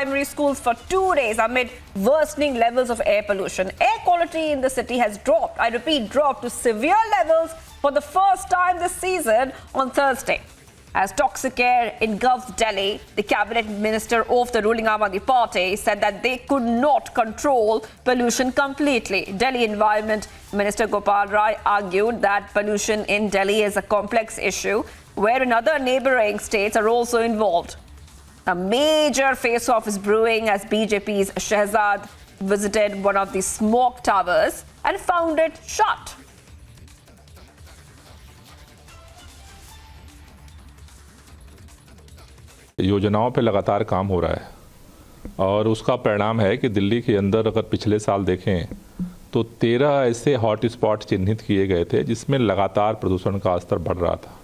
primary schools for 2 days amid worsening levels of air pollution. Air quality in the city has dropped, I repeat, dropped to severe levels for the first time this season on Thursday. As toxic air engulfed Delhi, the cabinet minister of the ruling Aam Aadmi Party said that they could not control pollution completely. Delhi Environment Minister Gopal Rai argued that pollution in Delhi is a complex issue, wherein other neighbouring states are also involved. A major face-off is brewing as BJP's Shehzad visited one of the smoke towers and found it shut. योजनाओं पे लगातार काम हो रहा है और उसका परिणाम है कि दिल्ली के अंदर अगर पिछले साल देखें तो 13 ऐसे हॉट स्पॉट चिन्हित किए गए थे जिसमें लगातार प्रदूषण का स्तर बढ़ रहा था।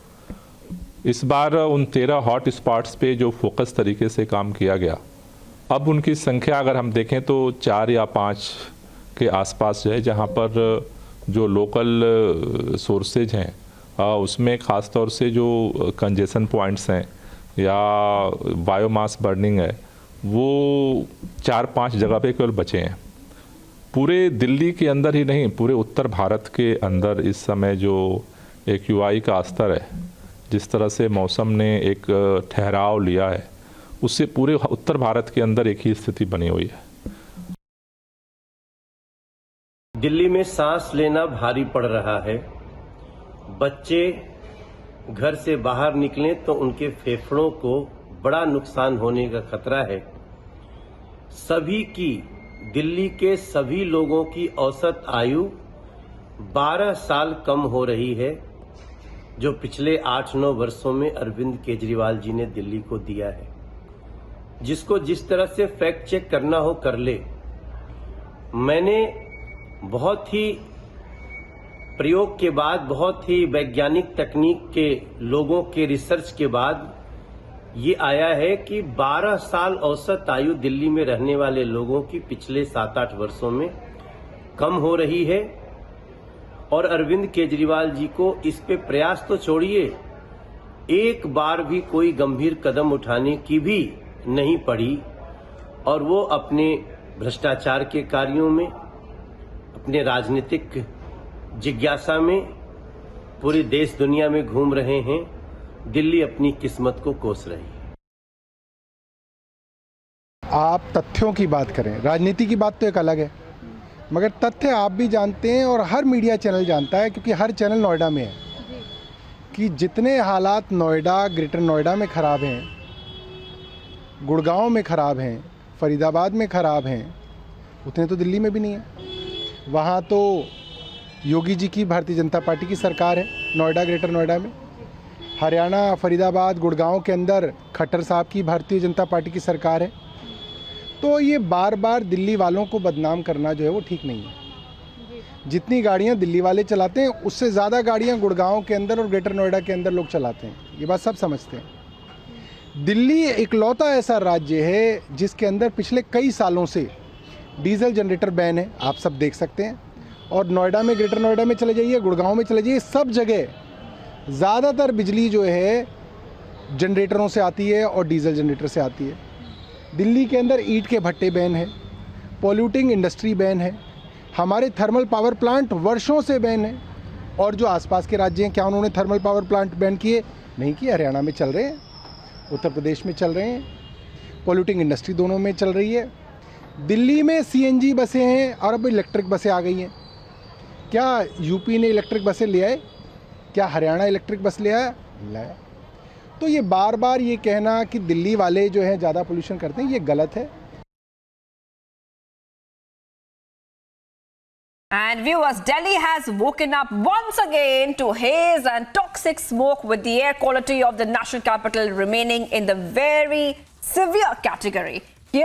इस बार उन 13 हॉट स्पॉट्स पे जो फोकस तरीके से काम किया गया, अब उनकी संख्या अगर हम देखें तो 4 या 5 के आसपास है, जहां पर जो लोकल सोर्सेज हैं उसमें ख़ास तौर से जो कंजेशन पॉइंट्स हैं या बायोमास बर्निंग है, वो 4-5 जगह पे केवल बचे हैं। पूरे दिल्ली के अंदर ही नहीं, पूरे उत्तर भारत के अंदर इस समय जो AQI का स्तर है, जिस तरह से मौसम ने एक ठहराव लिया है, उससे पूरे उत्तर भारत के अंदर एक ही स्थिति बनी हुई है। दिल्ली में सांस लेना भारी पड़ रहा है। बच्चे घर से बाहर निकलें तो उनके फेफड़ों को बड़ा नुकसान होने का खतरा है। सभी की, दिल्ली के सभी लोगों की औसत आयु 12 साल कम हो रही है, जो पिछले 8-9 वर्षों में अरविंद केजरीवाल जी ने दिल्ली को दिया है। जिसको जिस तरह से फैक्ट चेक करना हो कर ले। मैंने बहुत ही प्रयोग के बाद, बहुत ही वैज्ञानिक तकनीक के लोगों के रिसर्च के बाद ये आया है कि 12 साल औसत आयु दिल्ली में रहने वाले लोगों की पिछले 7-8 वर्षों में कम हो रही है। और अरविंद केजरीवाल जी को इस पे प्रयास तो छोड़िए, एक बार भी कोई गंभीर कदम उठाने की भी नहीं पड़ी, और वो अपने भ्रष्टाचार के कार्यों में, अपने राजनीतिक जिज्ञासा में पूरे देश दुनिया में घूम रहे हैं। दिल्ली अपनी किस्मत को कोस रही है। आप तथ्यों की बात करें, राजनीति की बात तो एक अलग है, मगर तथ्य आप भी जानते हैं और हर मीडिया चैनल जानता है, क्योंकि हर चैनल नोएडा में है, कि जितने हालात नोएडा, ग्रेटर नोएडा में ख़राब हैं, गुड़गांव में ख़राब हैं, फरीदाबाद में ख़राब हैं, उतने तो दिल्ली में भी नहीं है। वहाँ तो योगी जी की भारतीय जनता पार्टी की सरकार है नोएडा, ग्रेटर नोएडा में। हरियाणा, फरीदाबाद, गुड़गांव के अंदर खट्टर साहब की भारतीय जनता पार्टी की सरकार है। तो ये बार बार दिल्ली वालों को बदनाम करना जो है वो ठीक नहीं है। जितनी गाड़ियाँ दिल्ली वाले चलाते हैं, उससे ज़्यादा गाड़ियाँ गुड़गांव के अंदर और ग्रेटर नोएडा के अंदर लोग चलाते हैं, ये बात सब समझते हैं। दिल्ली इकलौता ऐसा राज्य है जिसके अंदर पिछले कई सालों से डीजल जनरेटर बैन है, आप सब देख सकते हैं। और नोएडा में, ग्रेटर नोएडा में चले जाइए, गुड़गांव में चले जाइए, सब जगह ज़्यादातर बिजली जो है जनरेटरों से आती है और डीजल जनरेटर से आती है। दिल्ली के अंदर ईंट के भट्टे बैन है, पॉल्यूटिंग इंडस्ट्री बैन है, हमारे थर्मल पावर प्लांट वर्षों से बैन है। और जो आसपास के राज्य हैं, क्या उन्होंने थर्मल पावर प्लांट बैन किए? नहीं किए। हरियाणा में चल रहे हैं, उत्तर प्रदेश में चल रहे हैं, पॉल्यूटिंग इंडस्ट्री दोनों में चल रही है। दिल्ली में CNG बसें हैं और अब इलेक्ट्रिक बसें आ गई हैं। क्या यूपी ने इलेक्ट्रिक बसें ले आए? क्या हरियाणा इलेक्ट्रिक बस ले आया? लाया। तो ये बार बार ये कहना कि दिल्ली वाले जो हैं ज़्यादा पोल्यूशन करते हैं, ये गलत है। And viewers, Delhi has woken up once again to haze and toxic smoke, with the air quality of the national capital remaining in the very severe category.